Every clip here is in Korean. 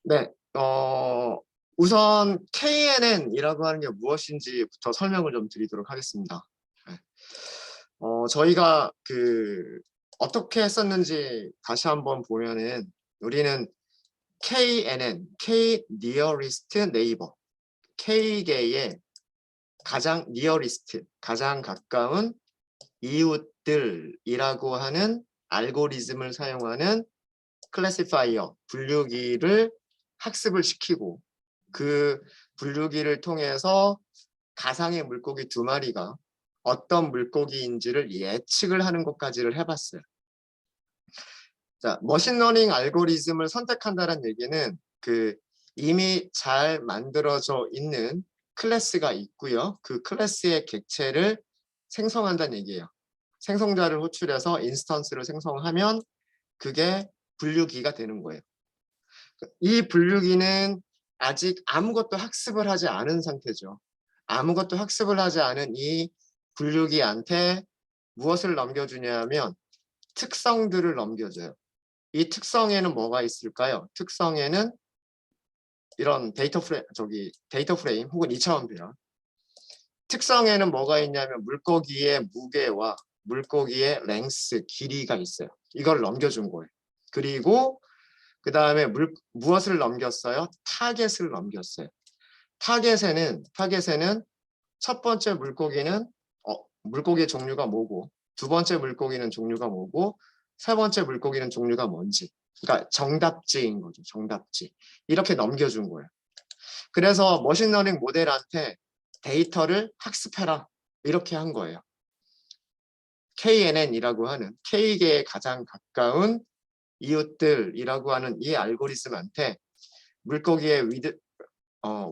네, 우선 KNN이라고 하는 게 무엇인지부터 설명을 좀 드리도록 하겠습니다. 네. 저희가 어떻게 했었는지 다시 한번 보면은 우리는 KNN, K Nearest Neighbor, K개의 가장 nearest, 가장 가까운 이웃들이라고 하는 알고리즘을 사용하는 클래시파이어, 분류기를 학습을 시키고 그 분류기를 통해서 가상의 물고기 두 마리가 어떤 물고기인지를 예측을 하는 것까지를 해봤어요. 자, 머신러닝 알고리즘을 선택한다는 얘기는 이미 잘 만들어져 있는 클래스가 있고요. 그 클래스의 객체를 생성한다는 얘기예요. 생성자를 호출해서 인스턴스를 생성하면 그게 분류기가 되는 거예요. 이 분류기는 아직 아무것도 학습을 하지 않은 상태죠. 아무것도 학습을 하지 않은 이 분류기한테 무엇을 넘겨주냐면 특성들을 넘겨줘요. 이 특성에는 뭐가 있을까요? 특성에는 이런 데이터 프레임 혹은 2차원 배열. 특성에는 뭐가 있냐면 물고기의 무게와 물고기의 랭스, 길이가 있어요. 이걸 넘겨준 거예요. 그리고 그 다음에 무엇을 넘겼어요? 타겟을 넘겼어요. 타겟에는 첫 번째 물고기는 물고기의 종류가 뭐고, 두 번째 물고기는 종류가 뭐고, 세 번째 물고기는 종류가 뭔지. 그러니까 정답지인 거죠. 정답지. 이렇게 넘겨준 거예요. 그래서 머신러닝 모델한테 데이터를 학습해라. 이렇게 한 거예요. KNN이라고 하는 K개의 가장 가까운 이웃들이라고 하는 이 알고리즘한테 물고기의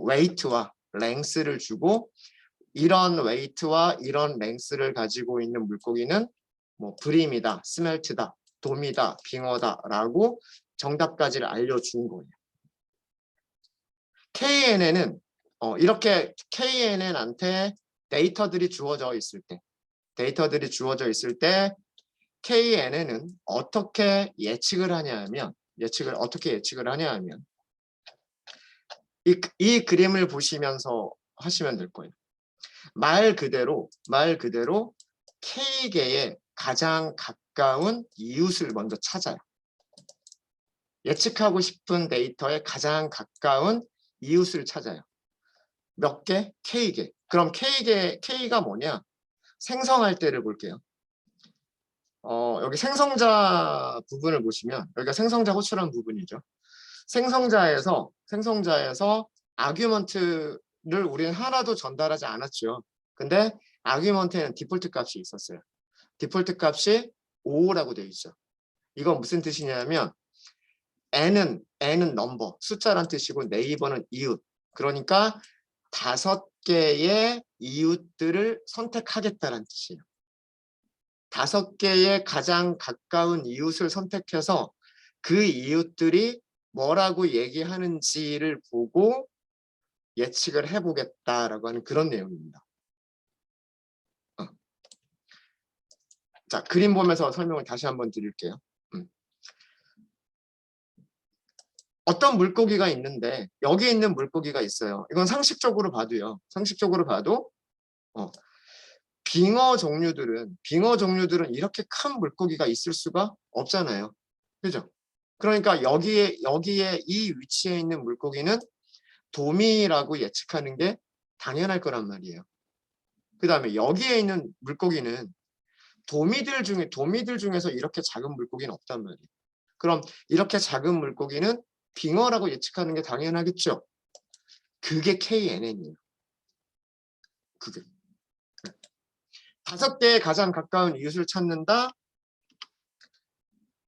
웨이트와 랭스를 주고 이런 웨이트와 이런 랭스를 가지고 있는 물고기는 뭐 브림이다, 스멜트다, 돔이다, 빙어다라고 정답까지를 알려준 거예요. KNN은 이렇게 KNN한테 데이터들이 주어져 있을 때 KNN은 어떻게 예측을 하냐면 이 그림을 보시면서 하시면 될 거예요. 말 그대로 K개의 가장 가까운 이웃을 먼저 찾아요. 예측하고 싶은 데이터의 가장 가까운 이웃을 찾아요. 몇 개? K개. 그럼 K가 뭐냐? 생성할 때를 볼게요. 여기 생성자 부분을 보시면 여기가 생성자 호출한 부분이죠. 생성자에서 아규먼트를 우리는 하나도 전달하지 않았죠. 근데 아규먼트에는 디폴트 값이 있었어요. 디폴트 값이 5라고 되어 있죠. 이건 무슨 뜻이냐면 n은 넘버, 숫자란 뜻이고 네이버는 이웃. 그러니까 5개의 이웃들을 선택하겠다는 뜻이에요. 5개의 가장 가까운 이웃을 선택해서 그 이웃들이 뭐라고 얘기하는지를 보고 예측을 해보겠다라고 하는 그런 내용입니다. 자, 그림 보면서 설명을 다시 한번 드릴게요. 어떤 물고기가 있는데 여기 있는 물고기가 있어요. 이건 상식적으로 봐도요. 빙어 종류들은 이렇게 큰 물고기가 있을 수가 없잖아요. 그죠? 그러니까 여기에 이 위치에 있는 물고기는 도미라고 예측하는 게 당연할 거란 말이에요. 그 다음에 여기에 있는 물고기는 도미들 중에서 이렇게 작은 물고기는 없단 말이에요. 그럼 이렇게 작은 물고기는 빙어라고 예측하는 게 당연하겠죠. 그게 KNN이에요. 그게 5개의 가장 가까운 이웃을 찾는다.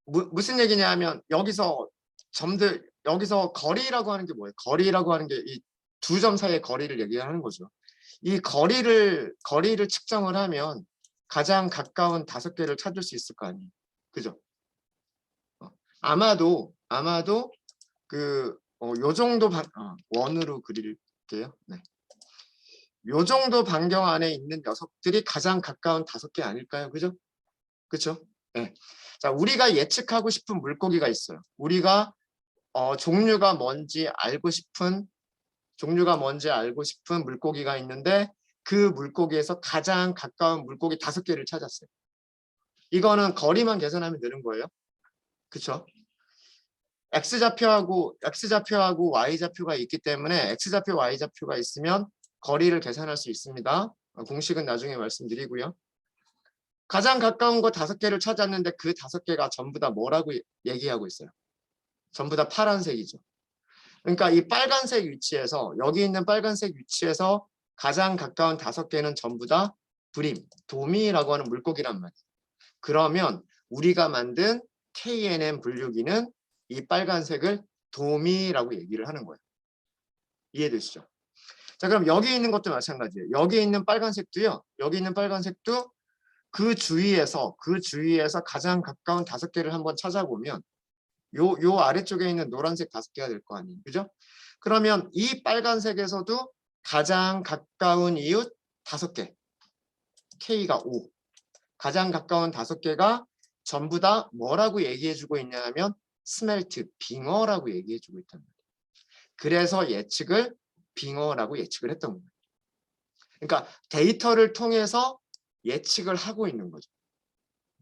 무슨 얘기냐면 여기서 거리라고 하는 게 뭐예요? 거리라고 하는 게 이 두 점 사이의 거리를 얘기하는 거죠. 이 거리를 측정을 하면 가장 가까운 5개를 찾을 수 있을 거 아니에요. 그죠? 아마도 요 정도 원으로 그릴게요. 네. 요 정도 반경 안에 있는 녀석들이 가장 가까운 5개 아닐까요? 그죠? 그렇죠? 네. 자, 우리가 예측하고 싶은 물고기가 있어요. 우리가 종류가 뭔지 알고 싶은 물고기가 있는데 그 물고기에서 가장 가까운 물고기 5개를 찾았어요. 이거는 거리만 계산하면 되는 거예요. 그쵸? X좌표하고 Y좌표가 있기 때문에 X좌표, Y좌표가 있으면 거리를 계산할 수 있습니다. 공식은 나중에 말씀드리고요. 가장 가까운 거 5개를 찾았는데 그 5개가 전부 다 뭐라고 얘기하고 있어요? 전부 다 파란색이죠. 그러니까 이 빨간색 위치에서 여기 있는 빨간색 위치에서 가장 가까운 5개는 전부 다 브림, 도미라고 하는 물고기란 말이에요. 그러면 우리가 만든 KNN 분류기는 이 빨간색을 도미라고 얘기를 하는 거예요. 이해되시죠? 자, 그럼 여기 있는 것도 마찬가지예요. 여기 있는 빨간색도요. 여기 있는 빨간색도 그 주위에서 가장 가까운 5개를 한번 찾아보면 요 아래쪽에 있는 노란색 5개가 될 거 아니에요. 그죠? 그러면 이 빨간색에서도 가장 가까운 이웃 5개. K가 5. 가장 가까운 5개가 전부 다 뭐라고 얘기해주고 있냐 하면 스멜트, 빙어라고 얘기해주고 있단 말이에요. 그래서 예측을 빙어라고 예측을 했던 거예요. 그러니까 데이터를 통해서 예측을 하고 있는 거죠.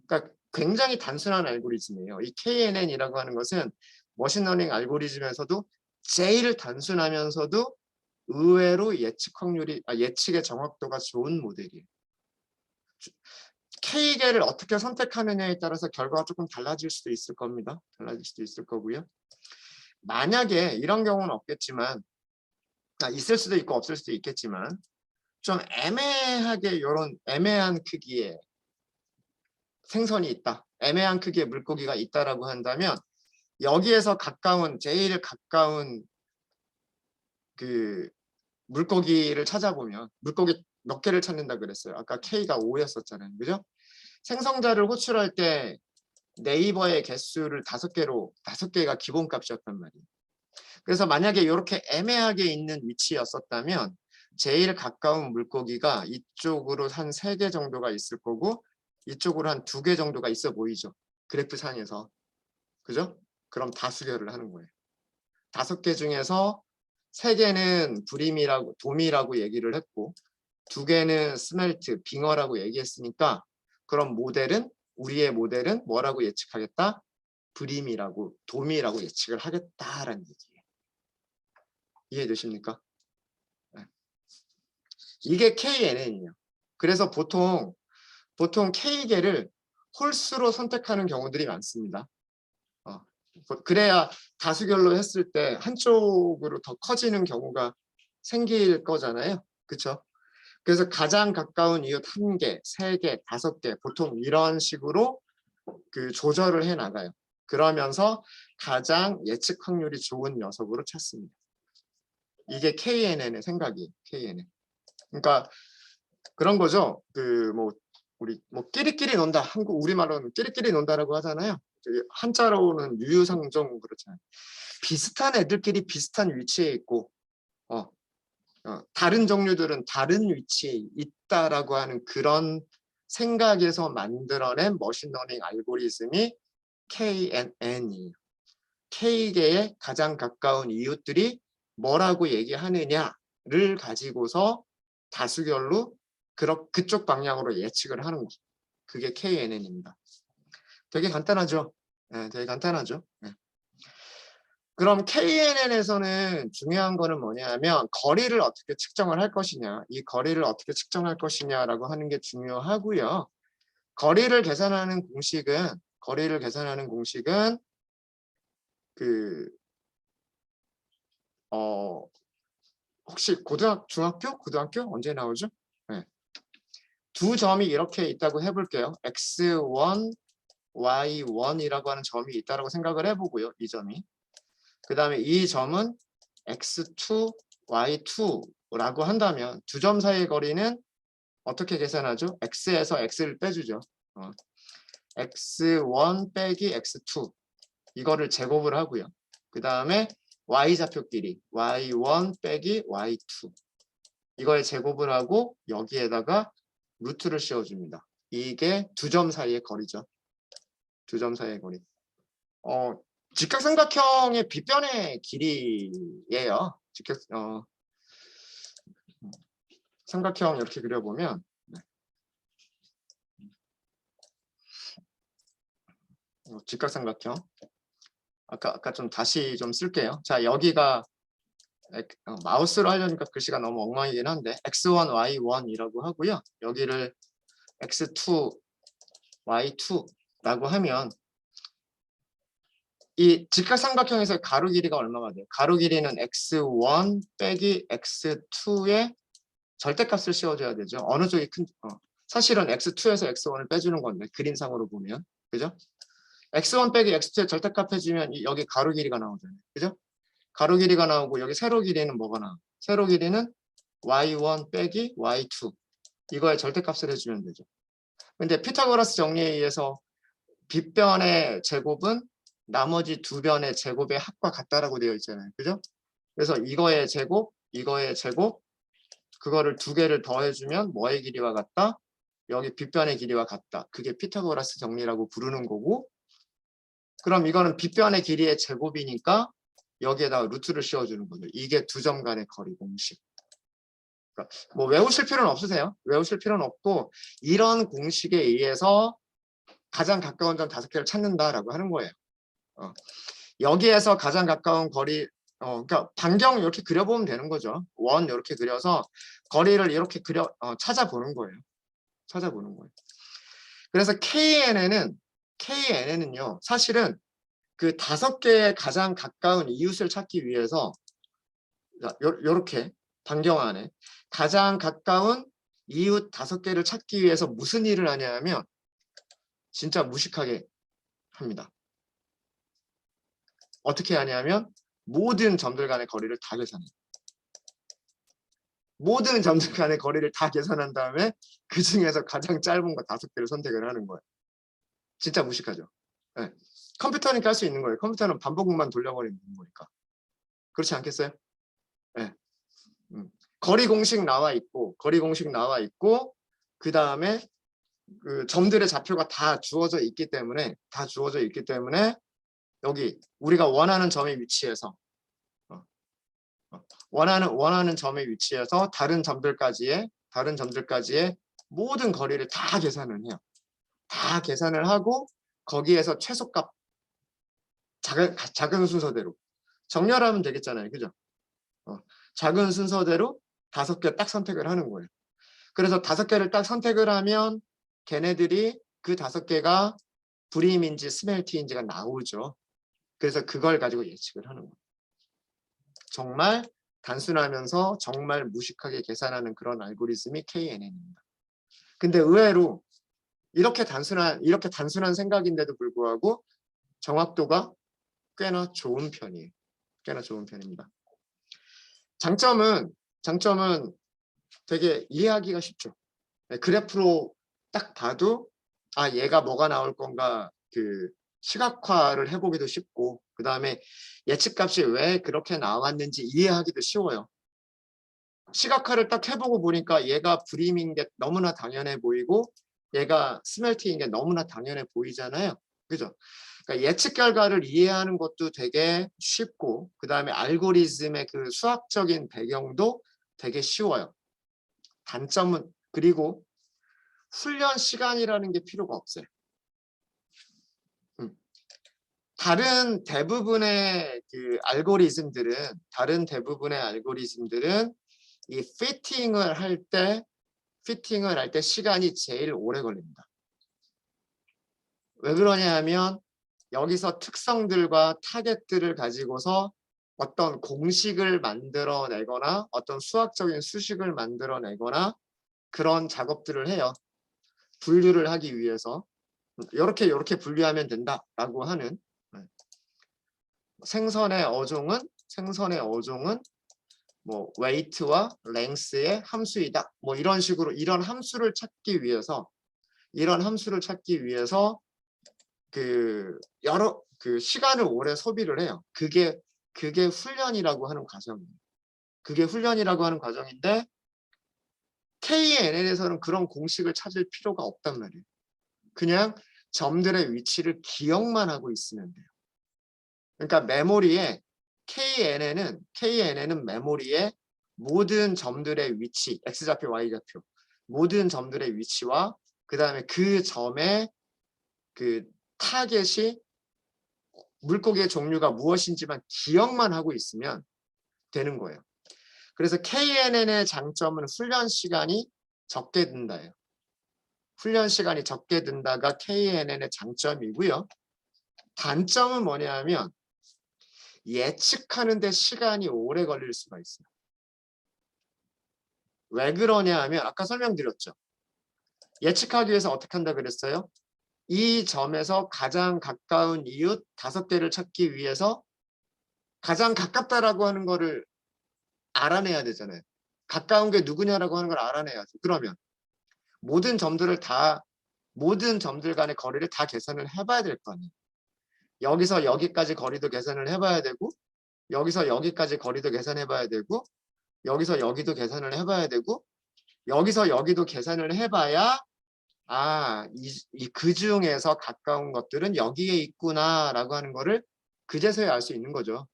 그러니까 굉장히 단순한 알고리즘이에요. 이 KNN이라고 하는 것은 머신러닝 알고리즘에서도 제일 단순하면서도 의외로 예측의 정확도가 좋은 모델이에요. K개를 어떻게 선택하느냐에 따라서 결과가 조금 달라질 수도 있을 겁니다. 달라질 수도 있을 거고요. 만약에 이런 경우는 없겠지만 있을 수도 있고 없을 수도 있겠지만 좀 애매하게 이런 애매한 크기의 생선이 있다. 애매한 크기의 물고기가 있다라고 한다면 여기에서 제일 가까운 그 물고기를 찾아보면 물고기 몇 개를 찾는다 그랬어요. 아까 K가 5였었잖아요. 그죠? 생성자를 호출할 때 네이버의 개수를 5개가 기본값이었단 말이에요. 그래서 만약에 이렇게 애매하게 있는 위치였었다면 제일 가까운 물고기가 이쪽으로 한 3개 정도가 있을 거고 이쪽으로 한 2개 정도가 있어 보이죠. 그래프상에서. 그죠? 그럼 다수결을 하는 거예요. 5개 중에서 3개는 도미라고 얘기를 했고 2개는 스멜트, 빙어라고 얘기했으니까 그럼 우리의 모델은 뭐라고 예측하겠다? 도미라고 예측을 하겠다라는 얘기예요. 이해되십니까? 네. 이게 KNN이에요. 그래서 보통 K개를 홀수로 선택하는 경우들이 많습니다. 그래야 다수결로 했을 때 한쪽으로 더 커지는 경우가 생길 거잖아요. 그렇죠? 그래서 가장 가까운 이웃 1개, 3개, 5개 보통 이런 식으로 조절을 해 나가요. 그러면서 가장 예측 확률이 좋은 녀석으로 찾습니다. 이게 KNN의 생각이에요. KNN. 그러니까 그런 거죠. 우리 끼리끼리 논다. 우리말로는 끼리끼리 논다라고 하잖아요. 한자로는 유유상종 그렇잖아요. 비슷한 애들끼리 비슷한 위치에 있고 다른 종류들은 다른 위치에 있다라고 하는 그런 생각에서 만들어낸 머신러닝 알고리즘이 KNN이에요. K개의 가장 가까운 이웃들이 뭐라고 얘기하느냐를 가지고서 다수결로 그쪽 방향으로 예측을 하는 거죠. 그게 KNN입니다. 되게 간단하죠? 네, 되게 간단하죠? 네. 그럼 KNN에서는 중요한 거는 뭐냐면 거리를 어떻게 측정을 할 것이냐, 이 거리를 어떻게 측정할 것이냐라고 하는 게 중요하고요. 거리를 계산하는 공식은 혹시 중학교 언제 나오죠? 네. 두 점이 이렇게 있다고 해볼게요. X1, Y1이라고 하는 점이 있다고 생각을 해보고요. 이 점이. 그 다음에 이 점은 X2, Y2라고 한다면 두 점 사이의 거리는 어떻게 계산하죠? X에서 X를 빼주죠. X1 빼기 X2 이거를 제곱을 하고요. 그 다음에 Y좌표끼리 Y1 빼기 Y2 이거에 제곱을 하고 여기에다가 루트를 씌워줍니다. 이게 두 점 사이의 거리죠. 두 점 사이의 거리. 직각삼각형의 빗변의 길이예요. 삼각형 이렇게 그려보면 직각삼각형 아까 좀 다시 좀 쓸게요. 자, 여기가 마우스로 하려니까 글씨가 너무 엉망이긴 한데 x1, y1이라고 하고요. 여기를 x2, y2라고 하면 이 직각삼각형에서 가로 길이가 얼마가 돼요? 가로 길이는 x1 빼기 x2의 절대값을 씌워줘야 되죠. 어느 쪽이 큰 사실은 x2에서 x1을 빼주는 건데 그림상으로 보면 그죠? x1 빼기 x2의 절대값 해주면 여기 가로 길이가 나오잖아요. 그죠? 가로 길이가 나오고 여기 세로 길이는 뭐가 나와? 세로 길이는 y1 빼기 y2 이거의 절대값을 해주면 되죠. 근데 피타고라스 정리에 의해서 빗변의 제곱은 나머지 두 변의 제곱의 합과 같다라고 되어 있잖아요. 그죠? 그래서 이거의 제곱, 그거를 두 개를 더해주면 뭐의 길이와 같다? 여기 빗변의 길이와 같다. 그게 피타고라스 정리라고 부르는 거고 그럼 이거는 빗변의 길이의 제곱이니까 여기에다가 루트를 씌워주는 거죠. 이게 두 점 간의 거리 공식. 그러니까 뭐 외우실 필요는 없으세요. 외우실 필요는 없고 이런 공식에 의해서 가장 가까운 점 5개를 찾는다라고 하는 거예요. 여기에서 가장 가까운 거리 그러니까 반경 이렇게 그려보면 되는 거죠. 원 이렇게 그려서 거리를 이렇게 찾아보는 거예요. 그래서 KNN은요 사실은 그 5개의 가장 가까운 이웃을 찾기 위해서 이렇게 반경 안에 가장 가까운 이웃 5개를 찾기 위해서 무슨 일을 하냐면 진짜 무식하게 합니다. 어떻게 하냐면 모든 점들 간의 거리를 다 계산해요. 모든 점들 간의 거리를 다 계산한 다음에 그 중에서 가장 짧은 거 5개를 선택을 하는 거예요. 진짜 무식하죠. 네. 컴퓨터니까 할 수 있는 거예요. 컴퓨터는 반복만 돌려버리는 거니까. 그렇지 않겠어요? 네. 거리 공식 나와 있고 그 다음에 그 점들의 좌표가 다 주어져 있기 때문에 여기 우리가 원하는 점의 위치에서 원하는 점의 위치에서 다른 점들까지의 모든 거리를 다 계산을 해요. 다 계산을 하고 거기에서 최소값 작은 순서대로 정렬하면 되겠잖아요. 그죠? 작은 순서대로 5개 딱 선택을 하는 거예요. 그래서 5개를 딱 선택을 하면 걔네들이 그 5개가 불임인지 스멜티인지가 나오죠. 그래서 그걸 가지고 예측을 하는 거예요. 정말 단순하면서 정말 무식하게 계산하는 그런 알고리즘이 KNN입니다. 근데 의외로 이렇게 단순한 생각인데도 불구하고 정확도가 꽤나 좋은 편이에요. 꽤나 좋은 편입니다. 장점은 되게 이해하기가 쉽죠. 그래프로 딱 봐도 아 얘가 뭐가 나올 건가 그 시각화를 해보기도 쉽고 그 다음에 예측값이 왜 그렇게 나왔는지 이해하기도 쉬워요. 시각화를 딱 해보고 보니까 얘가 불임인 게 너무나 당연해 보이고 얘가 스멜팅인 게 너무나 당연해 보이잖아요. 그죠? 그러니까 예측 결과를 이해하는 것도 되게 쉽고 그 다음에 알고리즘의 그 수학적인 배경도 되게 쉬워요. 단점은 그리고 훈련 시간이라는 게 필요가 없어요. 다른 대부분의 알고리즘들은 이 피팅을 할 때 시간이 제일 오래 걸립니다. 왜 그러냐 하면 여기서 특성들과 타겟들을 가지고서 어떤 공식을 만들어내거나 어떤 수학적인 수식을 만들어내거나 그런 작업들을 해요. 분류를 하기 위해서 이렇게 분류하면 된다라고 하는 생선의 어종은 뭐 weight와 length의 함수이다. 뭐 이런 식으로 이런 함수를 찾기 위해서 여러 시간을 오래 소비를 해요. 그게 훈련이라고 하는 과정이에요. 그게 훈련이라고 하는 과정인데 KNN에서는 그런 공식을 찾을 필요가 없단 말이에요. 그냥 점들의 위치를 기억만 하고 있으면 돼요. 그러니까 메모리에 KNN은 메모리에 모든 점들의 위치, X좌표, Y좌표, 모든 점들의 위치와 그 다음에 그 점의 그 타겟이 물고기의 종류가 무엇인지만 기억만 하고 있으면 되는 거예요. 그래서 KNN의 장점은 훈련 시간이 적게 든다예요. 훈련 시간이 적게 든다가 KNN의 장점이고요. 단점은 뭐냐면 예측하는 데 시간이 오래 걸릴 수가 있어요. 왜 그러냐 하면 아까 설명드렸죠. 예측하기 위해서 어떻게 한다 그랬어요? 이 점에서 가장 가까운 이웃 5개를 찾기 위해서 가장 가깝다라고 하는 거를 알아내야 되잖아요. 가까운 게 누구냐라고 하는 걸 알아내야죠. 그러면 모든 점들 간의 거리를 다 계산을 해봐야 될 거 아니에요. 여기서 여기까지 거리도 계산을 해봐야 되고, 여기서 여기까지 거리도 계산해봐야 되고, 여기서 여기도 계산을 해봐야 되고, 여기서 여기도 계산을 해봐야 그 중에서 가까운 것들은 여기에 있구나라고 하는 거를 그제서야 알 수 있는 거죠.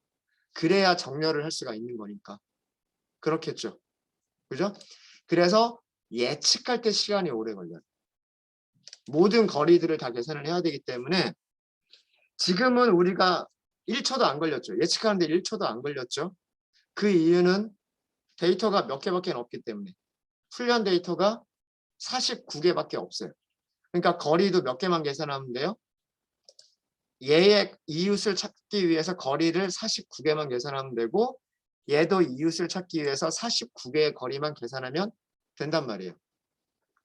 그래야 정렬을 할 수가 있는 거니까. 그렇겠죠. 그죠? 그래서 예측할 때 시간이 오래 걸려요. 모든 거리들을 다 계산을 해야 되기 때문에 지금은 우리가 1초도 안 걸렸죠. 예측하는데 1초도 안 걸렸죠. 그 이유는 데이터가 몇 개밖에 없기 때문에. 훈련 데이터가 49개밖에 없어요. 그러니까 거리도 몇 개만 계산하면 돼요. 얘의 이웃을 찾기 위해서 거리를 49개만 계산하면 되고 얘도 이웃을 찾기 위해서 49개의 거리만 계산하면 된단 말이에요.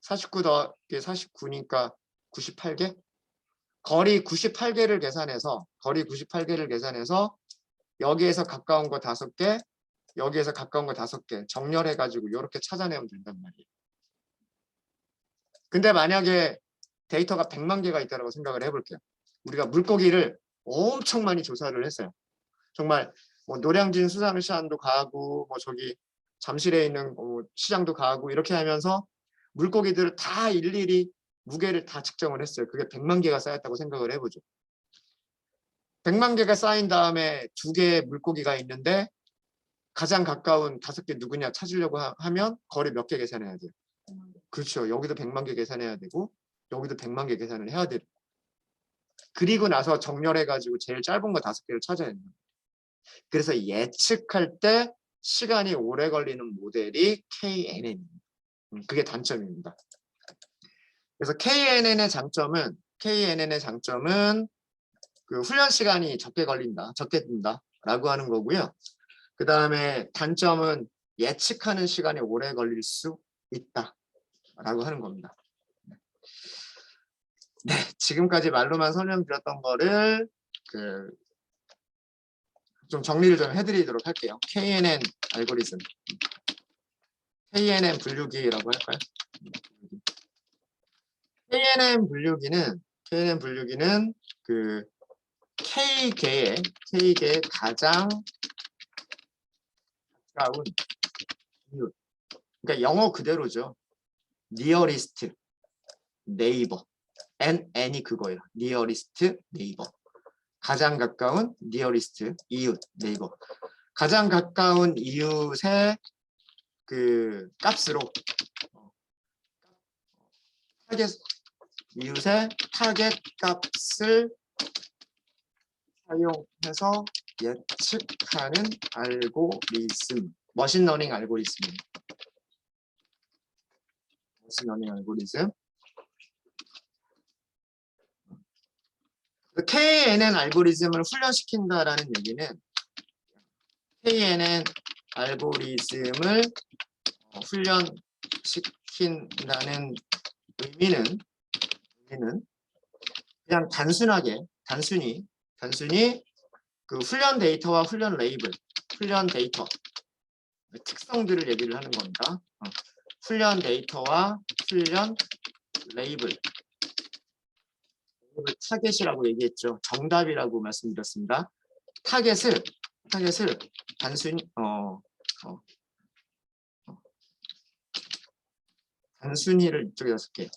49 더하기 49니까 98개? 거리 98개를 계산해서 여기에서 가까운 거 5개, 여기에서 가까운 거 5개 정렬해가지고 이렇게 찾아내면 된단 말이에요. 근데 만약에 데이터가 100만 개가 있다고 생각을 해볼게요. 우리가 물고기를 엄청 많이 조사를 했어요. 정말 뭐 노량진 수산시장도 가고 뭐 저기 잠실에 있는 시장도 가고 이렇게 하면서 물고기들을 다 일일이 무게를 다 측정을 했어요. 그게 100만 개가 쌓였다고 생각을 해보죠. 100만 개가 쌓인 다음에 2개의 물고기가 있는데 가장 가까운 5개 누구냐 찾으려고 하면 거리 몇 개 계산해야 돼요. 그렇죠. 여기도 100만 개 계산해야 되고 여기도 100만 개 계산을 해야 돼요. 그리고 나서 정렬해가지고 제일 짧은 거 5개를 찾아야 돼요. 그래서 예측할 때 시간이 오래 걸리는 모델이 KNN입니다. 그게 단점입니다. 그래서 KNN의 장점은 그 훈련 시간이 적게 든다라고 하는 거고요. 그 다음에 단점은 예측하는 시간이 오래 걸릴 수 있다라고 하는 겁니다. 네, 지금까지 말로만 설명드렸던 거를 좀 정리를 좀 해드리도록 할게요. KNN 알고리즘, KNN 분류기라고 할까요? KNN 분류기는 그 K개의 가장 가까운 이웃. 그러니까 영어 그대로죠. nearest neighbor. n이 그거예요. nearest neighbor. 가장 가까운 nearest 이웃 neighbor. 가장 가까운 이웃의 그 값으로 이웃의 타겟 값을 사용해서 예측하는 알고리즘, 머신러닝 알고리즘입니다. 머신러닝 알고리즘. KNN 알고리즘을 훈련시킨다라는 얘기는 KNN 알고리즘을 훈련시킨다는 의미는 그냥 단순히 그 훈련 데이터와 훈련 레이블, 훈련 데이터 특성들을 얘기를 하는 겁니다. 훈련 데이터와 훈련 레이블 타겟이라고 얘기했죠. 정답이라고 말씀드렸습니다. 타겟을 단순히를 이쪽에 쓸게요.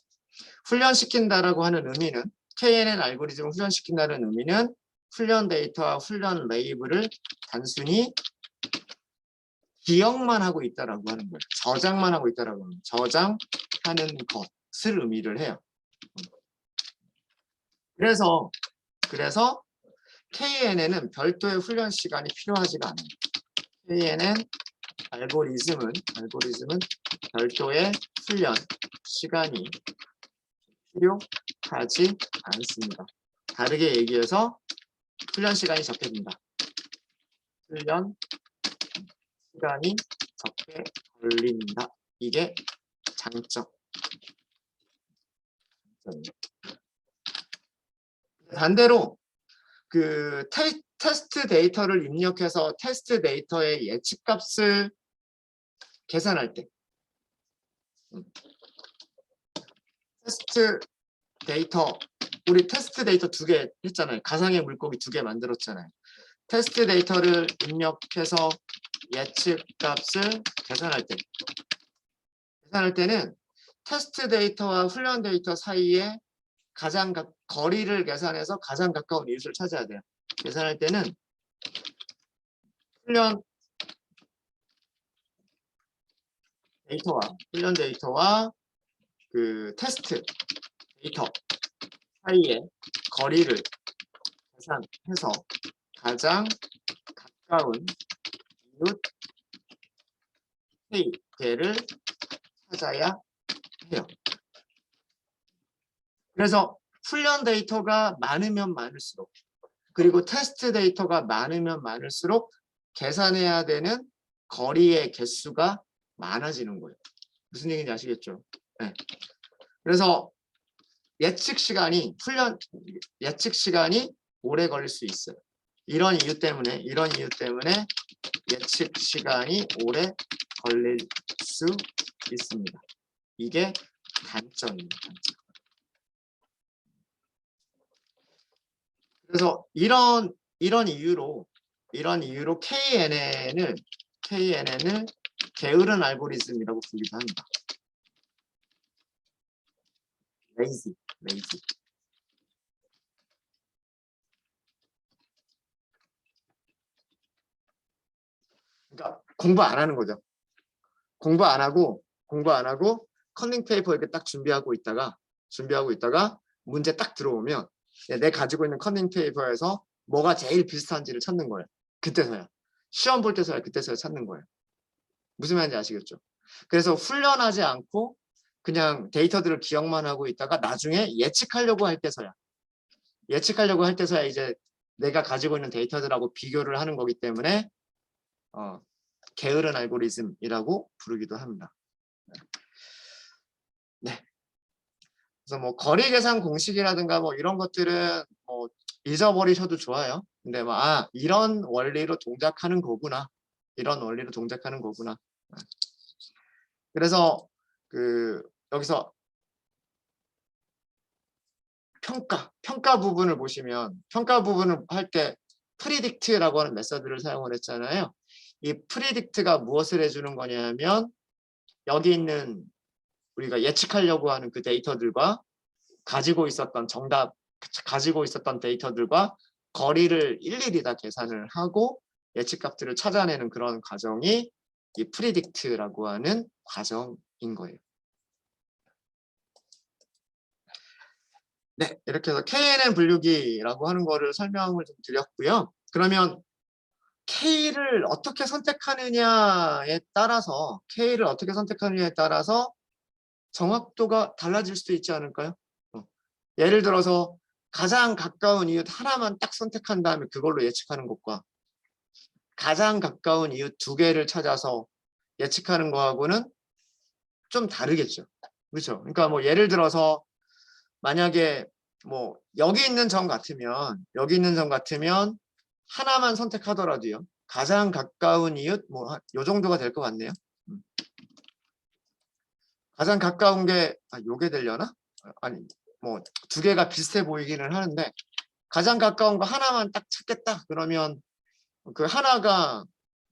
훈련시킨다라고 하는 의미는 KNN 알고리즘을 훈련시킨다는 의미는 훈련 데이터와 훈련 레이블을 단순히 기억만 하고 있다라고 하는 거예요. 저장만 하고 있다라고 하는 거예요. 저장하는 것을 의미를 해요. 그래서 KNN은 별도의 훈련 시간이 필요하지가 않아요. KNN 알고리즘은 별도의 훈련 시간이 필요하지 않습니다. 다르게 얘기해서 훈련 시간이 적게 든다. 훈련 시간이 적게 걸린다. 이게 장점. 반대로 그 테스트 데이터를 입력해서 테스트 데이터의 예측값을 계산할 때 테스트 데이터 우리 테스트 데이터 2개 했잖아요. 가상의 물고기 2개 만들었잖아요. 테스트 데이터를 입력해서 예측값을 계산할 때는 테스트 데이터와 훈련 데이터 사이에 거리를 계산해서 가장 가까운 이웃을 찾아야 돼요. 계산할 때는 훈련 데이터와 그 테스트 데이터 사이에 거리를 계산해서 가장 가까운 이웃 K개를 찾아야 해요. 그래서 훈련 데이터가 많으면 많을수록 그리고 테스트 데이터가 많으면 많을수록 계산해야 되는 거리의 개수가 많아지는 거예요. 무슨 얘기인지 아시겠죠? 네. 그래서 예측 시간이 오래 걸릴 수 있어요. 이런 이유 때문에 예측 시간이 오래 걸릴 수 있습니다. 이게 단점입니다. 그래서 이런 이유로 KNN을 게으른 알고리즘이라고 부르기도 합니다. 레이지. 그러니까 공부 안 하는 거죠. 공부 안 하고 컨닝 페이퍼 이렇게 딱 준비하고 있다가 문제 딱 들어오면 내 가지고 있는 컨닝 페이퍼에서 뭐가 제일 비슷한지를 찾는 거예요. 그때서야. 시험 볼 때서야 그때서야 찾는 거예요. 무슨 말인지 아시겠죠? 그래서 훈련하지 않고 그냥 데이터들을 기억만 하고 있다가 나중에 예측하려고 할 때서야 이제 내가 가지고 있는 데이터들하고 비교를 하는 거기 때문에 게으른 알고리즘이라고 부르기도 합니다. 네. 그래서 뭐 거리 계산 공식이라든가 뭐 이런 것들은 뭐 잊어버리셔도 좋아요. 근데 뭐 이런 원리로 동작하는 거구나. 그래서 여기서 평가 부분을 보시면 평가 부분을 할 때 프리딕트라고 하는 메서드를 사용을 했잖아요. 이 프리딕트가 무엇을 해주는 거냐면 여기 있는 우리가 예측하려고 하는 그 데이터들과 가지고 있었던 데이터들과 거리를 일일이 다 계산을 하고 예측값들을 찾아내는 그런 과정이 이 프리딕트라고 하는 과정인 거예요. 네, 이렇게 해서 KNN 분류기라고 하는 거를 설명을 좀 드렸고요. 그러면 K를 어떻게 선택하느냐에 따라서 정확도가 달라질 수도 있지 않을까요? 예를 들어서 가장 가까운 이웃 하나만 딱 선택한 다음에 그걸로 예측하는 것과 가장 가까운 이웃 2개를 찾아서 예측하는 거하고는 좀 다르겠죠. 그렇죠? 그러니까 뭐 예를 들어서 만약에 뭐 여기 있는 점 같으면 하나만 선택하더라도요. 가장 가까운 이웃 뭐 요 정도가 될 것 같네요. 가장 가까운 게 요게 되려나? 아니 뭐 2개가 비슷해 보이기는 하는데 가장 가까운 거 하나만 딱 찾겠다 그러면 그 하나가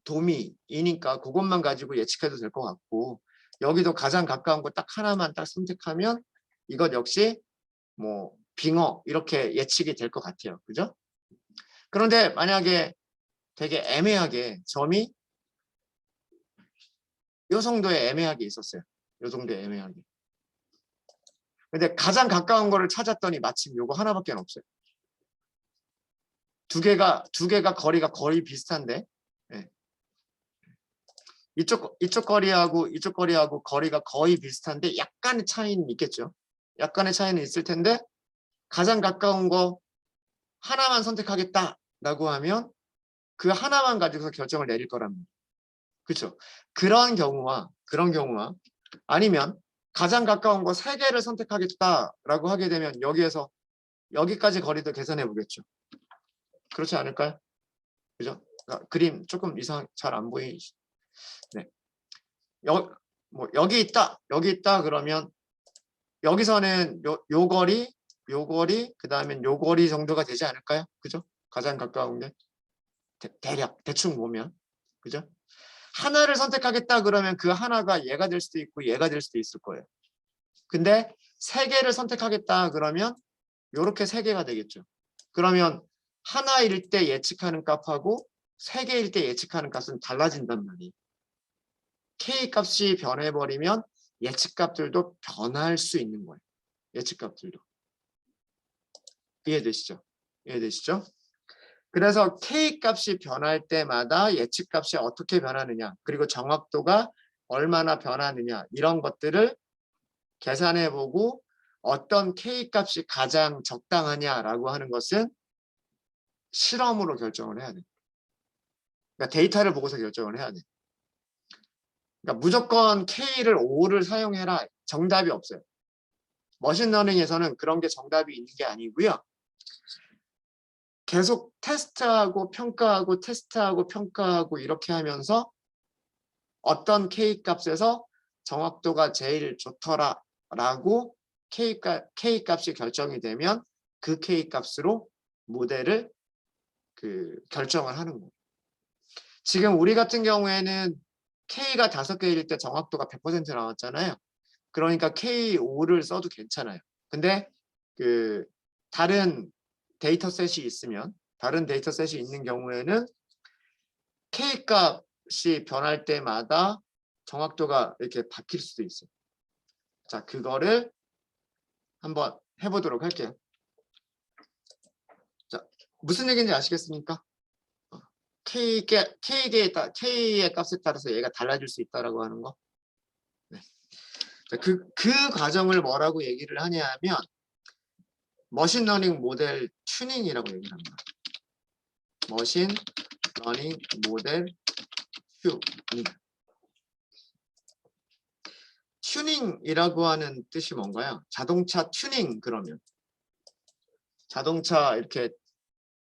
도미이니까 그것만 가지고 예측해도 될 것 같고 여기도 가장 가까운 거 딱 하나만 딱 선택하면 이것 역시 뭐 빙어 이렇게 예측이 될 것 같아요. 그죠? 그런데 만약에 되게 애매하게 점이 요 정도에 애매하게 있었어요. 요 정도에 애매하게. 근데 가장 가까운 거를 찾았더니 마침 요거 하나밖에 없어요. 두 개가 거리가 거의 비슷한데, 예. 이쪽 거리하고 거리가 거의 비슷한데 약간의 차이는 있겠죠. 약간의 차이는 있을 텐데 가장 가까운 거 하나만 선택하겠다라고 하면 그 하나만 가지고서 결정을 내릴 거랍니다. 그렇죠? 그런 경우와 아니면 가장 가까운 거 3개를 선택하겠다라고 하게 되면 여기에서 여기까지 거리도 계산해 보겠죠. 그렇지 않을까요? 그죠? 그러니까 그림 조금 이상 잘 안 보이시. 네. 여기 있다 그러면 여기서는 요 거리 그다음에 요 거리 정도가 되지 않을까요? 그죠? 가장 가까운 게 대략 대충 보면 그죠? 하나를 선택하겠다 그러면 그 하나가 얘가 될 수도 있고 얘가 될 수도 있을 거예요. 근데 3개를 선택하겠다 그러면 요렇게 3개가 되겠죠. 그러면 하나일 때 예측하는 값하고 3개일 때 예측하는 값은 달라진단 말이에요. K 값이 변해버리면 예측값들도 변할 수 있는 거예요. 예측값들도. 이해되시죠? 이해되시죠? 그래서 K 값이 변할 때마다 예측값이 어떻게 변하느냐, 그리고 정확도가 얼마나 변하느냐, 이런 것들을 계산해보고 어떤 K 값이 가장 적당하냐라고 하는 것은 실험으로 결정을 해야 돼. 그러니까 데이터를 보고서 결정을 해야 돼. 그러니까 무조건 K를 5를 사용해라. 정답이 없어요. 머신러닝에서는 그런 게 정답이 있는 게 아니고요. 계속 테스트하고 평가하고 이렇게 하면서 어떤 K 값에서 정확도가 제일 좋더라라고 K 값이 결정이 되면 그 K 값으로 모델을 결정을 하는 거예요. 지금 우리 같은 경우에는 K가 5개일 때 정확도가 100% 나왔잖아요. 그러니까 K5를 써도 괜찮아요. 근데 다른 데이터셋이 있는 경우에는 K 값이 변할 때마다 정확도가 이렇게 바뀔 수도 있어요. 자, 그거를 한번 해보도록 할게요. 자, 무슨 얘기인지 아시겠습니까? K의 값에 따라서 얘가 달라질 수 있다라고 하는 거. 네. 자, 그 과정을 뭐라고 얘기를 하냐면 머신러닝 모델 튜닝이라고 얘기를 합니다. 머신러닝 모델 튜닝. 튜닝이라고 하는 뜻이 뭔가요? 자동차 튜닝 그러면 자동차 이렇게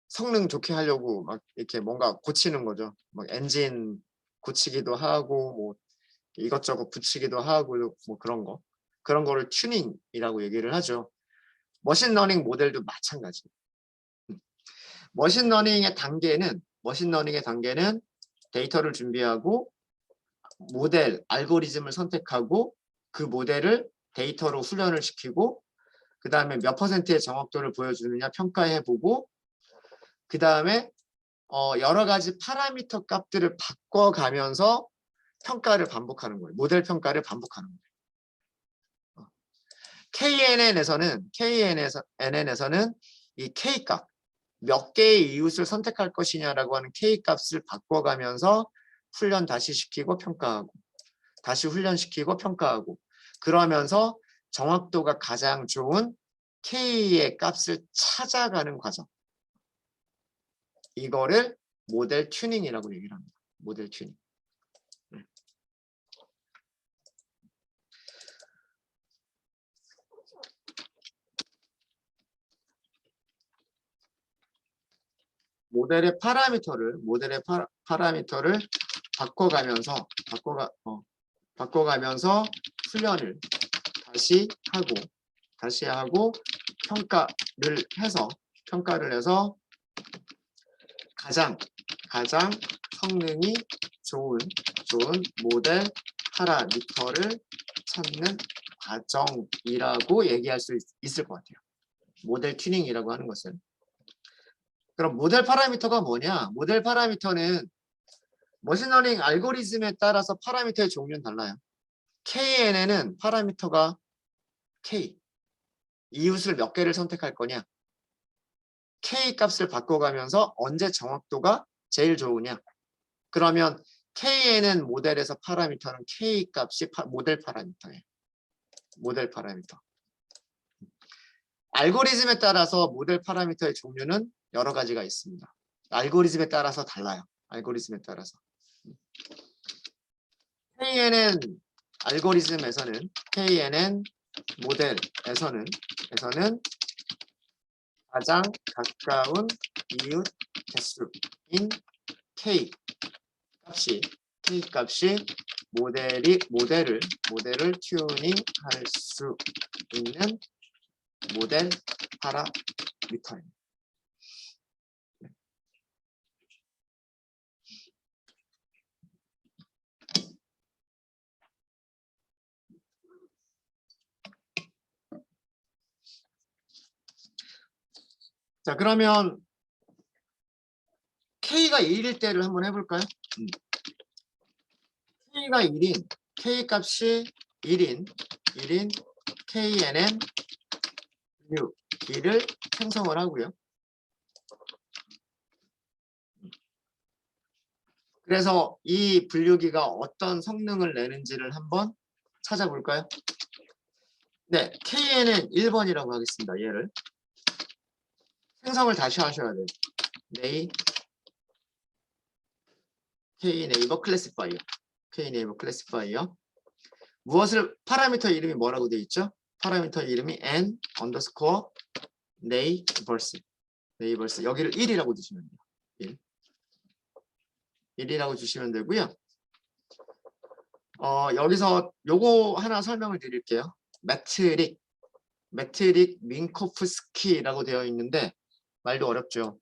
성능 좋게 하려고 막 이렇게 뭔가 고치는 거죠. 막 엔진 고치기도 하고 뭐 이것저것 붙이기도 하고 뭐 그런 거를 튜닝이라고 얘기를 하죠. 머신러닝 모델도 마찬가지. 머신러닝의 단계는 데이터를 준비하고 모델 알고리즘을 선택하고 그 모델을 데이터로 훈련을 시키고 그 다음에 몇 %의 정확도를 보여주느냐 평가해보고 그 다음에 여러 가지 파라미터 값들을 바꿔가면서 평가를 반복하는 거예요. 모델 평가를 반복하는 거예요. KNN에서는 이 K값 몇 개의 이웃을 선택할 것이냐라고 하는 K값을 바꿔가면서 훈련 다시 시키고 평가하고 다시 훈련시키고 평가하고 그러면서 정확도가 가장 좋은 K의 값을 찾아가는 과정. 이거를 모델 튜닝이라고 얘기를 합니다. 모델 튜닝. 모델의 파라미터를 바꿔가면서 훈련을 다시 하고 평가를 해서 가장 성능이 좋은 모델 파라미터를 찾는 과정이라고 얘기할 수 있을 것 같아요. 모델 튜닝이라고 하는 것은. 그럼 모델 파라미터가 뭐냐? 모델 파라미터는 머신러닝 알고리즘에 따라서 파라미터의 종류는 달라요. KNN은 파라미터가 K. 이웃을 몇 개를 선택할 거냐? K 값을 바꿔가면서 언제 정확도가 제일 좋으냐? 그러면 KNN 모델에서 파라미터는 K 값이 모델 파라미터예요. 모델 파라미터. 알고리즘에 따라서 모델 파라미터의 종류는 여러 가지가 있습니다. 알고리즘에 따라서 달라요. 알고리즘에 따라서. KNN 알고리즘에서는 KNN 모델에서는 가장 가까운 이웃 개수인 K 값이 모델을 튜닝할 수 있는 모델 파라미터입니다. 자, 그러면 K가 1일 때를 한번 해볼까요? K가 1인, K 값이 1인 KNN B를 생성을 하고요. 그래서 이 분류기가 어떤 성능을 내는지를 한번 찾아볼까요? 네, KNN 1번이라고 하겠습니다. 얘를. 생성을 다시 하셔야 돼요. K네이버 클래시파이어. 무엇을 파라미터 이름이 뭐라고 되어 있죠? 파라미터 이름이 n 언더스코어 네이버스. 여기를 1이라고 주시면 돼요. 1이라고 주시면 되고요. 여기서 요거 하나 설명을 드릴게요. 매트릭 민코프스키라고 되어 있는데 말도 어렵죠.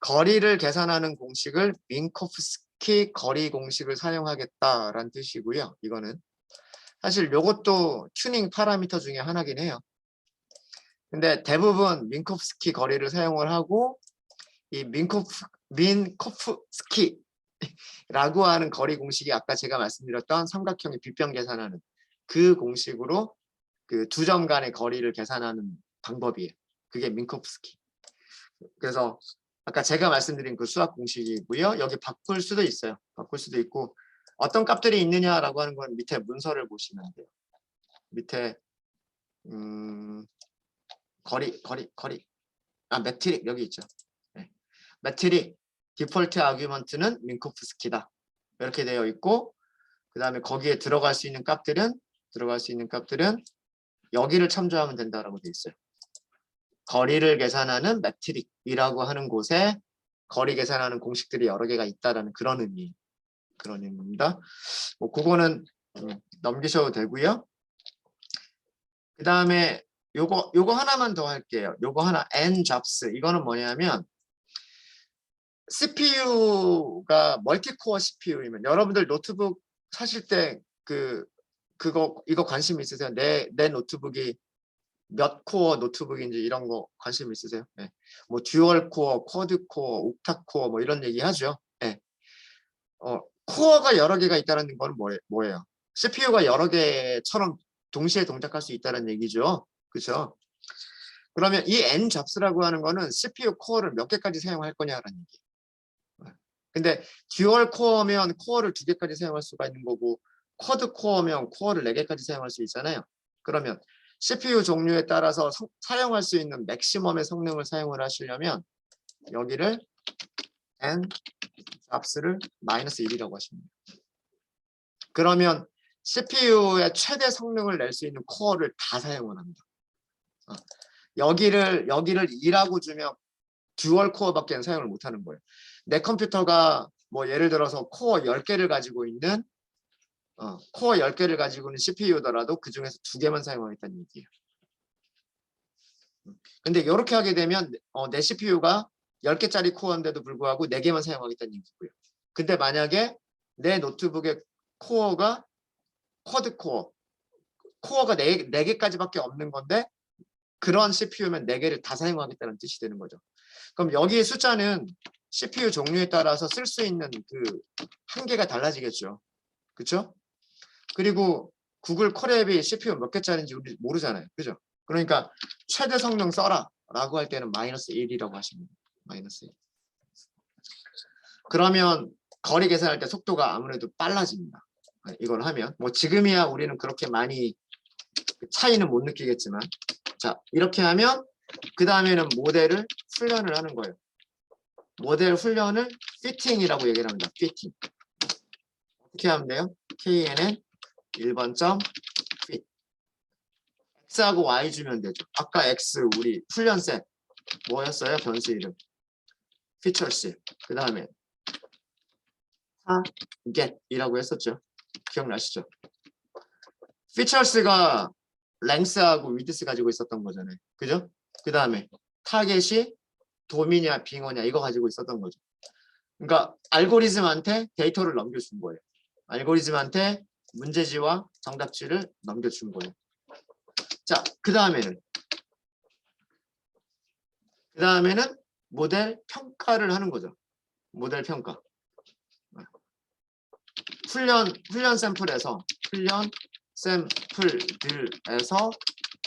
거리를 계산하는 공식을 민코프스키 거리 공식을 사용하겠다라는 뜻이고요. 이거는 사실 요것도 튜닝 파라미터 중에 하나긴 해요. 근데 대부분 민코프스키 거리를 사용을 하고 이 민코프스키라고 하는 거리 공식이 아까 제가 말씀드렸던 삼각형의 빗변 계산하는 그 공식으로 그 두 점 간의 거리를 계산하는 방법이에요. 그게 민코프스키. 그래서 아까 제가 말씀드린 그 수학 공식이고요. 여기 바꿀 수도 있어요. 바꿀 수도 있고 어떤 값들이 있느냐라고 하는 건 밑에 문서를 보시면 돼요. 밑에 거리 매트릭 여기 있죠. 네. 매트릭 디폴트 아규먼트는 민코프스키다. 이렇게 되어 있고 그 다음에 거기에 들어갈 수 있는 값들은 여기를 참조하면 된다라고 되어 있어요. 거리를 계산하는 매트릭이라고 하는 곳에 거리 계산하는 공식들이 여러 개가 있다라는 그런 의미입니다. 뭐 그거는 넘기셔도 되고요. 그 다음에 요거 하나만 더 할게요. 요거 하나 njobs 이거는 뭐냐면 CPU가 멀티코어 CPU이면 여러분들 노트북 사실 때 이거 관심 있으세요? 내 노트북이 몇 코어 노트북인지 이런 거 관심 있으세요? 네. 뭐 듀얼 코어, 쿼드 코어, 옥타 코어 뭐 이런 얘기 하죠. 네. 코어가 여러 개가 있다는 건 뭐예요? CPU가 여러 개처럼 동시에 동작할 수 있다는 얘기죠. 그렇죠? 그러면 이 njobs라고 하는 거는 CPU 코어를 몇 개까지 사용할 거냐라는 얘기예요. 근데 듀얼 코어면 코어를 2개까지 사용할 수가 있는 거고 쿼드 코어면 코어를 4개까지 사용할 수 있잖아요. 그러면 CPU 종류에 따라서 사용할 수 있는 맥시멈의 성능을 사용을 하시려면 여기를 njobs를 -1이라고 하십니다. 그러면 CPU의 최대 성능을 낼 수 있는 코어를 다 사용을 합니다. 여기를 2라고 주면 듀얼 코어밖에 사용을 못하는 거예요. 내 컴퓨터가 뭐 예를 들어서 코어 10개를 가지고 있는 CPU더라도 그 중에서 2개만 사용하겠다는 얘기예요. 근데 이렇게 하게 되면 내 CPU가 10개짜리 코어인데도 불구하고 4개만 사용하겠다는 얘기고요. 근데 만약에 내 노트북의 코어가 쿼드 코어가 4개까지밖에 없는 건데 그런 CPU면 4개를 다 사용하겠다는 뜻이 되는 거죠. 그럼 여기 숫자는 CPU 종류에 따라서 쓸 수 있는 그 한계가 달라지겠죠. 그렇죠? 그리고 구글 콜앱이 CPU 몇 개짜리인지 우리 모르잖아요. 그죠? 그러니까 최대 성능 써라 라고 할 때는 -1이라고 하시면 돼요. -1. 그러면 거리 계산할 때 속도가 아무래도 빨라집니다. 이걸 하면 뭐 지금이야 우리는 그렇게 많이 차이는 못 느끼겠지만, 자 이렇게 하면 그 다음에는 모델을 훈련을 하는 거예요. 모델 훈련을 피팅이라고 얘기를 합니다. 피팅. 어떻게 하면 돼요? KNN 1번 점 fit. X하고 Y 주면 되죠. 아까 X 우리 훈련셋 뭐였어요? 변수 이름. features. 그 다음에 get이라고 했었죠. 기억나시죠? features가 length하고 width 가지고 있었던 거잖아요. 그죠? 그 다음에 타겟이 도미냐 빙어냐 이거 가지고 있었던 거죠. 그러니까 알고리즘한테 데이터를 넘겨준 거예요. 알고리즘한테 문제지와 정답지를 넘겨준 거예요. 자, 그 다음에는 모델 평가를 하는 거죠. 모델 평가. 훈련 샘플들에서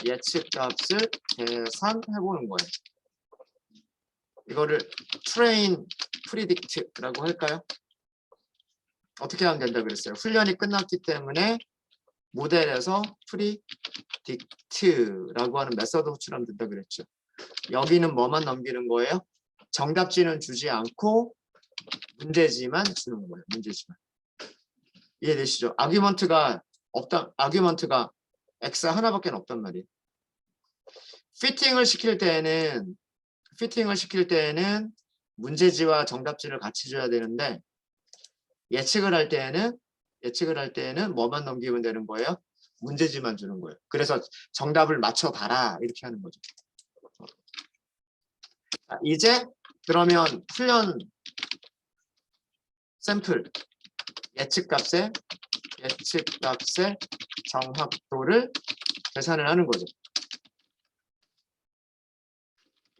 예측 값을 계산해보는 거예요. 이거를 트레인 프리딕트라고 할까요? 어떻게 하면 된다 그랬어요? 훈련이 끝났기 때문에 모델에서 프리딕트라고 하는 메서드 호출하면 된다 그랬죠. 여기는 뭐만 넘기는 거예요? 정답지는 주지 않고 문제지만 주는 거예요. 문제지만. 이해되시죠? 아규먼트가 X 하나밖에 없단 말이에요. 피팅을 시킬 때에는 문제지와 정답지를 같이 줘야 되는데 예측을 할 때에는 뭐만 넘기면 되는 거예요? 문제지만 주는 거예요. 그래서 정답을 맞춰봐라 이렇게 하는 거죠. 자, 이제 그러면 훈련 샘플 예측값의 정확도를 계산을 하는 거죠.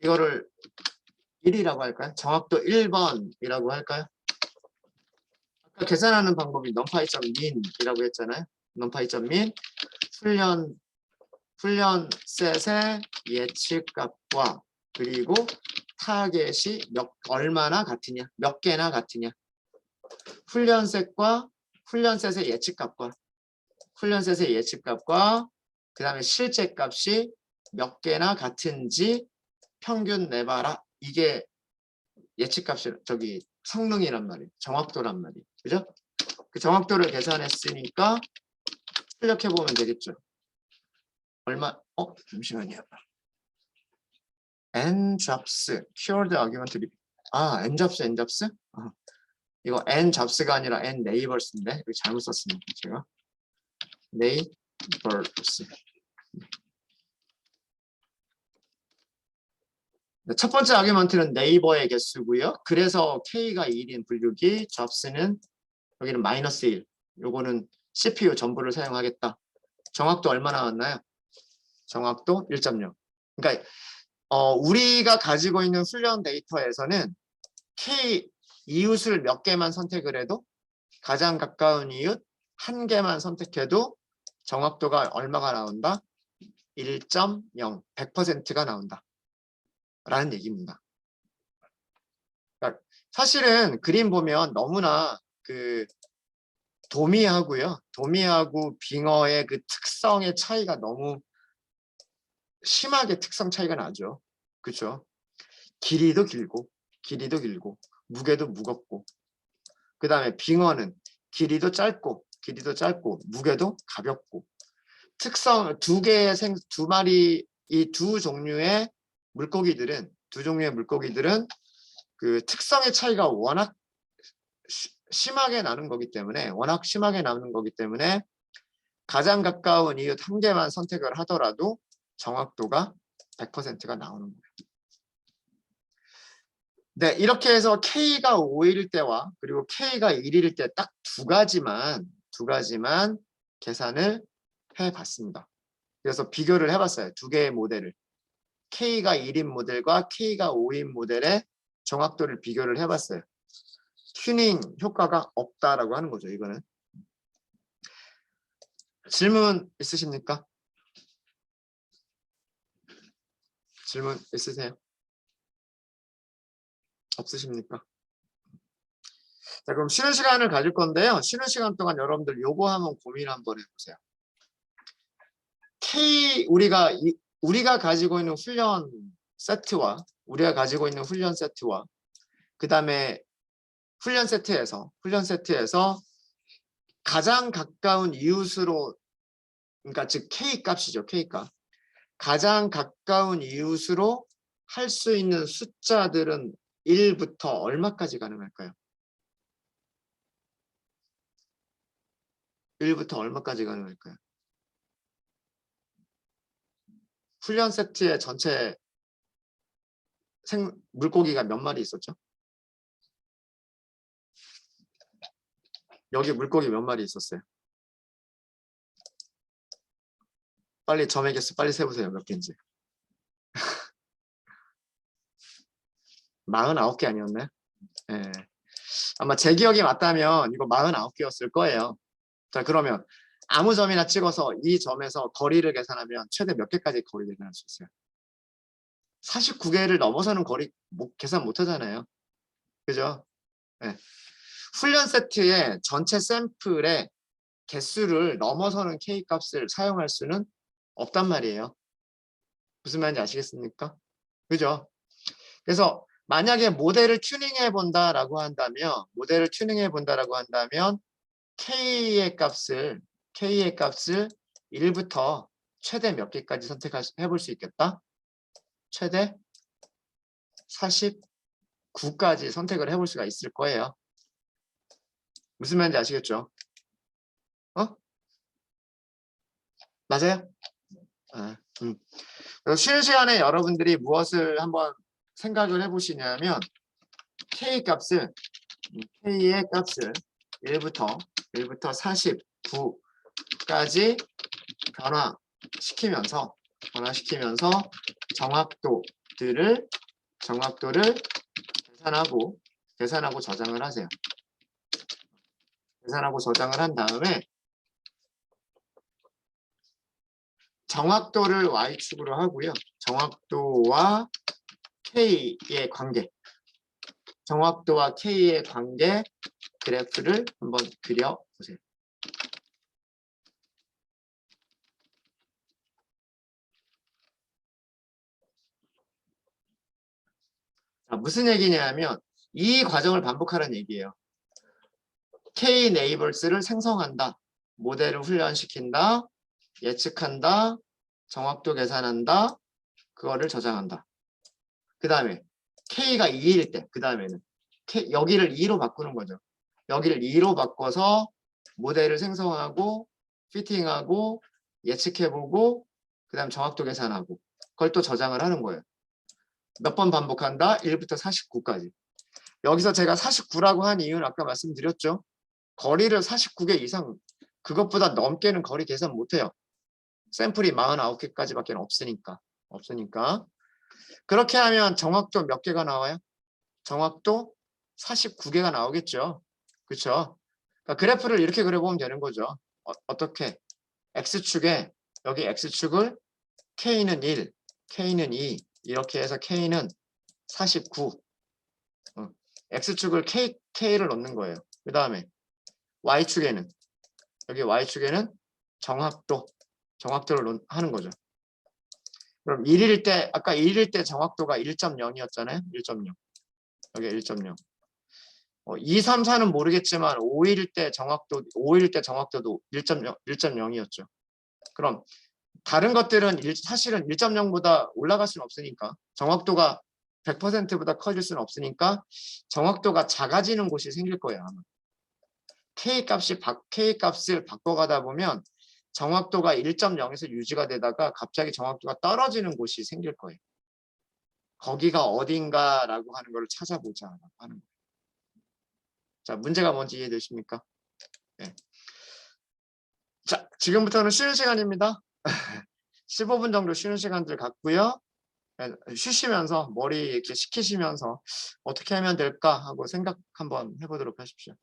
이거를 1이라고 할까요? 정확도 1번이라고 할까요? 아까 계산하는 방법이 numpy.min이라고 했잖아요. numpy.min 훈련셋의 예측값과 그리고 타겟이 얼마나 같으냐, 몇 개나 같으냐. 훈련셋의 예측값과 그 다음에 실제 값이 몇 개나 같은지 평균 내봐라. 이게 예측값이 성능이란 말이에요. 정확도란 말이에요. 그죠? 그 정확도를 계산했으니까 출력해 보면 되겠죠. 잠시만요. njobs keyword argument njobs? 이거 njobs가 아니라 nneighbors인데 이거 잘못 썼습니다. 제가 neighbors. 첫 번째 아규먼트는 네이버의 개수고요. 그래서 K가 1인 분류기, jobs는 여기는 -1. 요거는 CPU 전부를 사용하겠다. 정확도 얼마 나왔나요? 정확도 1.0. 그러니까 우리가 가지고 있는 훈련 데이터에서는 K 이웃을 몇 개만 선택을 해도 가장 가까운 이웃 한 개만 선택해도 정확도가 얼마가 나온다? 1.0, 100%가 나온다. 라는 얘기입니다. 그러니까 사실은 그림 보면 너무나 도미하고 빙어의 그 특성의 차이가 너무 심하게 특성 차이가 나죠. 그렇죠? 길이도 길고 무게도 무겁고 그 다음에 빙어는 길이도 짧고 무게도 가볍고 특성 두 마리 이 두 종류의 물고기들은 그 특성의 차이가 워낙 심하게 나는 거기 때문에 가장 가까운 이웃 한 개만 선택을 하더라도 정확도가 100%가 나오는 거예요. 네, 이렇게 해서 K가 5일 때와 그리고 K가 1일 때 딱 두 가지만 계산을 해봤습니다. 그래서 비교를 해봤어요. 두 개의 모델을. K가 1인 모델과 K가 5인 모델의 정확도를 비교를 해봤어요. 튜닝 효과가 없다라고 하는 거죠. 이거는. 질문 있으십니까? 질문 있으세요? 없으십니까? 자, 그럼 쉬는 시간을 가질 건데요. 쉬는 시간 동안 여러분들 요거 한번 고민 한번 해보세요. 우리가 가지고 있는 훈련 세트와 그 다음에 훈련 세트에서 가장 가까운 이웃으로, 그러니까 즉 K 값이죠. K 값. 가장 가까운 이웃으로 할 수 있는 숫자들은 1부터 얼마까지 가능할까요? 1부터 얼마까지 가능할까요? 훈련 세트의 전체 물고기가 몇 마리 있었죠? 여기 물고기 몇 마리 있었어요? 빨리 점의 개수 빨리 세보세요. 몇 개인지. 49개 아니었나요? 예. 아마 제 기억이 맞다면 이거 49개였을 거예요. 자, 그러면 아무 점이나 찍어서 이 점에서 거리를 계산하면 최대 몇 개까지 거리 계산할 수 있어요? 49개를 넘어서는 거리 계산 못 하잖아요. 그죠? 예. 훈련 세트의 전체 샘플의 개수를 넘어서는 K값을 사용할 수는 없단 말이에요. 무슨 말인지 아시겠습니까? 그죠? 그래서 만약에 모델을 튜닝해 본다라고 한다면 K의 값을 1부터 최대 몇 개까지 해볼 수 있겠다? 최대 49까지 선택을 해볼 수가 있을 거예요. 무슨 말인지 아시겠죠? 맞아요? 그래서 쉬는 시간에 여러분들이 무엇을 한번 생각을 해보시냐면 K의 값을 1부터 49까지 변화시키면서 정확도를 계산하고 저장을 하세요. 계산하고 저장을 한 다음에 정확도를 Y축으로 하고요. 정확도와 K의 관계 그래프를 한번 그려보세요. 자, 무슨 얘기냐면 이 과정을 반복하라는 얘기예요. K 네이버스를 생성한다. 모델을 훈련시킨다. 예측한다. 정확도 계산한다. 그거를 저장한다. 그 다음에 K가 2일 때, 그 다음에는 여기를 2로 바꾸는 거죠. 여기를 2로 바꿔서 모델을 생성하고 피팅하고 예측해보고 그 다음 정확도 계산하고 그걸 또 저장을 하는 거예요. 몇 번 반복한다? 1부터 49까지. 여기서 제가 49라고 한 이유는 아까 말씀드렸죠. 거리를 49개 이상 그것보다 넘게는 거리 계산 못해요. 샘플이 49개까지밖에 없으니까. 그렇게 하면 정확도 몇 개가 나와요? 정확도 49개가 나오겠죠. 그렇죠? 그러니까 그래프를 이렇게 그려보면 되는 거죠. 어떻게? X축에 여기 X축을 K는 1, K는 2 이렇게 해서 K는 49 X축을 K를 넣는 거예요. 그 다음에 Y축에는 여기 Y축에는 정확도를 하는 거죠. 그럼 1일 때 아까 1일 때 정확도가 1.0이었잖아요. 1.0 여기 1.0 2, 3, 4는 모르겠지만 5일 때 정확도도 1.0이었죠. 그럼 다른 것들은 사실은 1.0보다 올라갈 수는 없으니까 정확도가 100%보다 커질 수는 없으니까 정확도가 작아지는 곳이 생길 거예요. 아마. K값을 바꿔가다 보면 정확도가 1.0에서 유지가 되다가 갑자기 정확도가 떨어지는 곳이 생길 거예요. 거기가 어딘가라고 하는 걸 찾아보자라고 하는 거예요. 자, 문제가 뭔지 이해되십니까? 네. 자, 지금부터는 쉬는 시간입니다. 15분 정도 쉬는 시간들 갖고요. 쉬시면서 머리 이렇게 식히시면서 어떻게 하면 될까 하고 생각 한번 해보도록 하십시오.